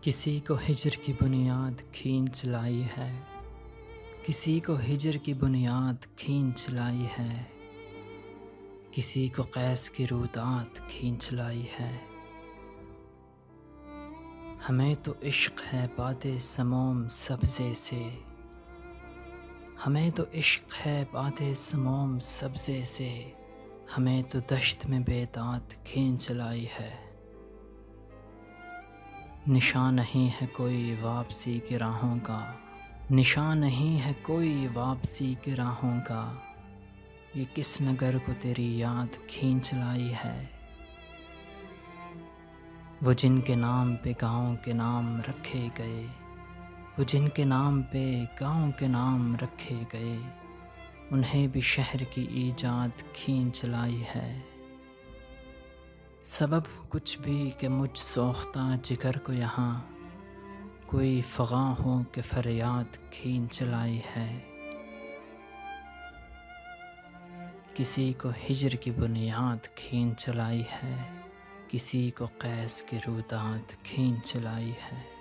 کسی کو ہجر کی بنیاد کھینچ لائی ہے، کسی کو ہجر کی بنیاد کھینچ لائی ہے، کسی کو قیس کی رودات کھینچ لائی ہے۔ ہمیں تو عشق ہے باد سموم سبزے سے، ہمیں تو عشق ہے باد سموم سبزے سے، ہمیں تو دشت میں بیداد کھینچ لائی ہے۔ نشان نہیں ہے کوئی واپسی کی راہوں کا، نشان نہیں ہے کوئی واپسی کی راہوں کا، یہ کس نگر کو تیری یاد کھینچ لائی ہے۔ وہ جن کے نام پہ گاؤں کے نام رکھے گئے، وہ جن کے نام پہ گاؤں کے نام رکھے گئے، انہیں بھی شہر کی ایجاد کھینچ لائی ہے۔ سبب کچھ بھی کہ مجھ سوختہ جگر کو یہاں کوئی فغاں ہو کہ فریاد کھینچ لائی ہے۔ کسی کو ہجر کی بنیاد کھینچ لائی ہے، کسی کو قیس کی رودات کھینچ لائی ہے۔